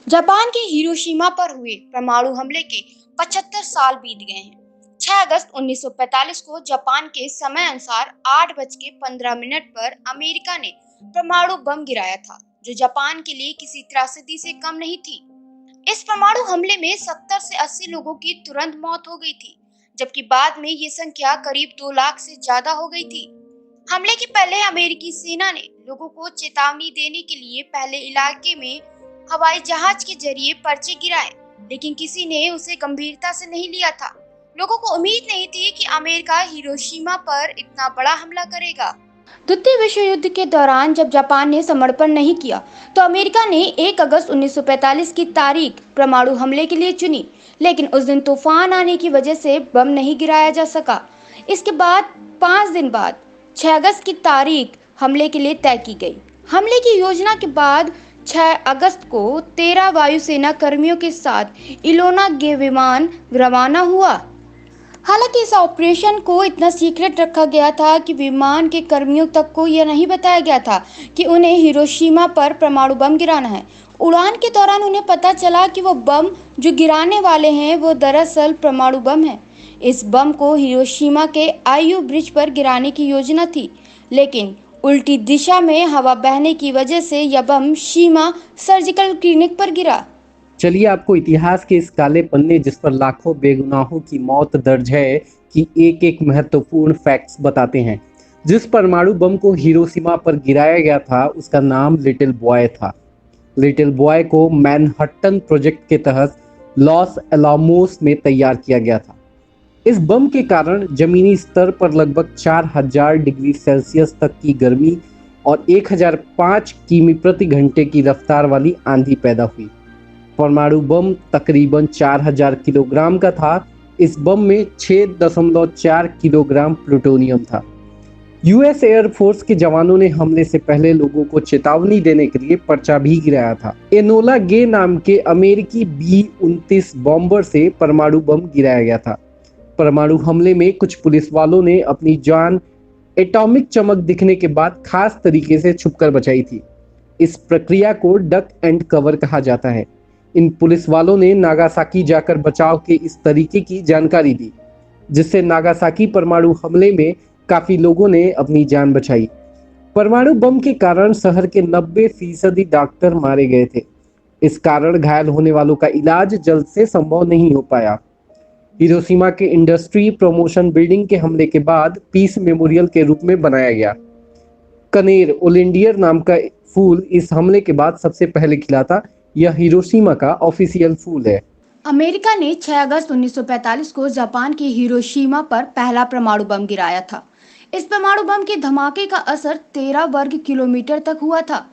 Japan के Hiroshima पर हुए परमाणु हमले के 75 साल बीत गए हैं। 6 अगस्त 1945 को जापान के समय अनुसार 8:15 पर अमेरिका ने परमाणु बम गिराया था, जो जापान के लिए किसी त्रासदी से कम नहीं थी। इस परमाणु हमले में 70 से 80 लोगों की तुरंत मौत हो गई थी, जबकि बाद में ये संख्या करीब 2 लाख से ज्यादा हो गई थी। हमले के पहले अमेरिकी सेना ने लोगों को चेतावनी देने के लिए पहले इलाके में हवाई जहाज के जरिए पर्चे गिराए, लेकिन किसी ने उसे गंभीरता से नहीं लिया था। लोगों को उम्मीद नहीं थी कि अमेरिका हिरोशिमा पर इतना बड़ा हमला करेगा। द्वितीय विश्व युद्ध के दौरान जब जापान ने समर्पण नहीं किया, तो अमेरिका ने 1 अगस्त 1945 की तारीख परमाणु हमले के लिए चुनी, लेकिन उस दिन तूफान आने की वजह से बम नहीं गिराया जा सका। इसके बाद 5 दिन बाद 6 अगस्त की तारीख हमले के लिए तय की गई। हमले की योजना के बाद 6 अगस्त को 13 वायुसेना कर्मियों के साथ इलोना गे विमान रवाना हुआ। हालांकि इस ऑपरेशन को इतना सीक्रेट रखा गया था कि विमान के कर्मियों तक को यह नहीं बताया गया था कि उन्हें हिरोशिमा पर परमाणु बम गिराना है। उड़ान के दौरान उन्हें पता चला कि वो बम जो गिराने वाले हैं वो दरअसल परमाणु बम है। इस बम को हिरोशिमा के आईयू ब्रिज पर गिराने की योजना थी, लेकिन उल्टी दिशा में हवा बहने की वजह से यह बम शीमा सर्जिकल क्लिनिक पर गिरा। चलिए आपको इतिहास के इस काले पन्ने जिस पर लाखों बेगुनाहों की मौत दर्ज है कि एक एक महत्वपूर्ण फैक्ट्स बताते हैं। जिस परमाणु बम को हिरोशिमा पर गिराया गया था उसका नाम लिटिल बॉय था। लिटिल बॉय को मैनहट्टन प्रोजेक्ट के तहत लॉस एलामोस में तैयार किया गया था। इस बम के कारण जमीनी स्तर पर लगभग 4000 डिग्री सेल्सियस तक की गर्मी और 1005 किमी प्रति घंटे की रफ्तार वाली आंधी पैदा हुई। परमाणु बम तकरीबन 4000 किलोग्राम का था। इस बम में 6.4 किलोग्राम प्लूटोनियम था। यूएस एयरफोर्स के जवानों ने हमले से पहले लोगों को चेतावनी देने के लिए पर्चा भी गिराया था। एनोला गे नाम के अमेरिकी B-29 बॉम्बर से परमाणु बम गिराया गया था। परमाणु हमले में कुछ पुलिस वालों ने अपनी जान एटॉमिक चमक दिखने के बाद खास तरीके से छुपकर बचाई थी। इस प्रक्रिया को डक एंड कवर कहा जाता है। इन पुलिस वालों ने नागासाकी जाकर बचाव के इस तरीके की जानकारी दी, जिससे नागासाकी परमाणु हमले में काफी लोगों ने अपनी जान बचाई। परमाणु बम के कारण शहर के 90% डॉक्टर मारे गए थे। इस कारण घायल होने वालों का इलाज जल्द से संभव नहीं हो पाया। हिरोशिमा के इंडस्ट्री प्रमोशन बिल्डिंग के हमले के बाद पीस मेमोरियल के रूप में बनाया गया। कनेर ओलिंडियर नाम का फूल इस हमले के बाद सबसे पहले खिला था। यह हिरोशिमा का ऑफिशियल फूल है। अमेरिका ने 6 अगस्त 1945 को जापान के हिरोशिमा पर पहला परमाणु बम गिराया था। इस परमाणु बम के धमाके का असर 13 वर्ग किलोमीटर तक हुआ था।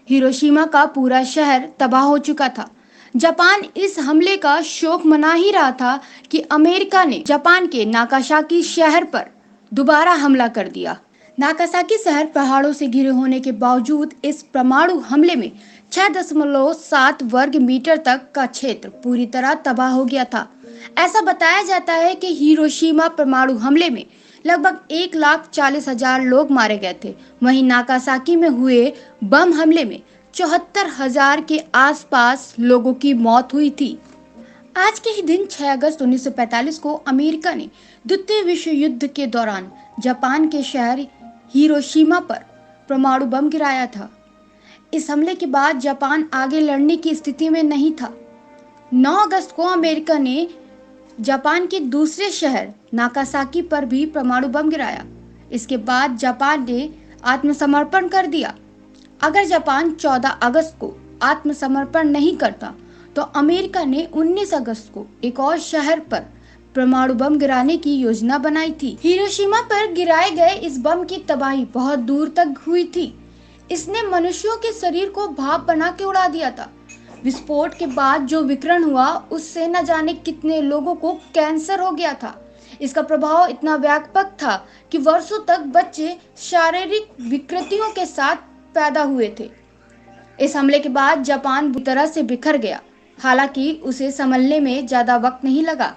हिरोशिमा का पूरा शहर तबाह हो चुका था। जापान इस हमले का शोक मना ही रहा था कि अमेरिका ने जापान के नागासाकी शहर पर दोबारा हमला कर दिया। नागासाकी शहर पहाड़ों से घिरे होने के बावजूद इस परमाणु हमले में 6.7 वर्ग मीटर तक का क्षेत्र पूरी तरह तबाह हो गया था। ऐसा बताया जाता है कि हिरोशिमा परमाणु हमले में लगभग 1,40,000 लोग मारे गए थे। वहीं नागासाकी में हुए बम हमले में 74,000 के आसपास लोगों की मौत हुई थी। आज के ही दिन 6 अगस्त 1945 को अमेरिका ने द्वितीय विश्व युद्ध के दौरान जापान के शहर हिरोशिमा पर परमाणु बम गिराया था। इस हमले के बाद जापान आगे लड़ने की स्थिति में नहीं था। 9 अगस्त को अमेरिका ने जापान के दूसरे शहर नागासाकी पर भी परमाणु बम गिराया। इसके बाद जापान ने आत्मसमर्पण कर दिया। अगर जापान 14 अगस्त को आत्मसमर्पण नहीं करता, तो अमेरिका ने 19 अगस्त को एक और शहर पर परमाणु बम गिराने की योजना बनाई थी। हिरोशिमा पर गिराए गए इस बम की तबाही बहुत दूर तक हुई थी। इसने मनुष्यों के शरीर को भाप बना के उड़ा दिया था। विस्फोट के बाद जो विकिरण हुआ उससे न जाने कितने लोगों को कैंसर हो गया था। इसका प्रभाव इतना व्यापक था कि वर्षों तक बच्चे शारीरिक विकृतियों के साथ पैदा हुए थे। इस हमले के बाद जापान बुरी तरह से बिखर गया। हालांकि उसे संभलने में ज्यादा वक्त नहीं लगा।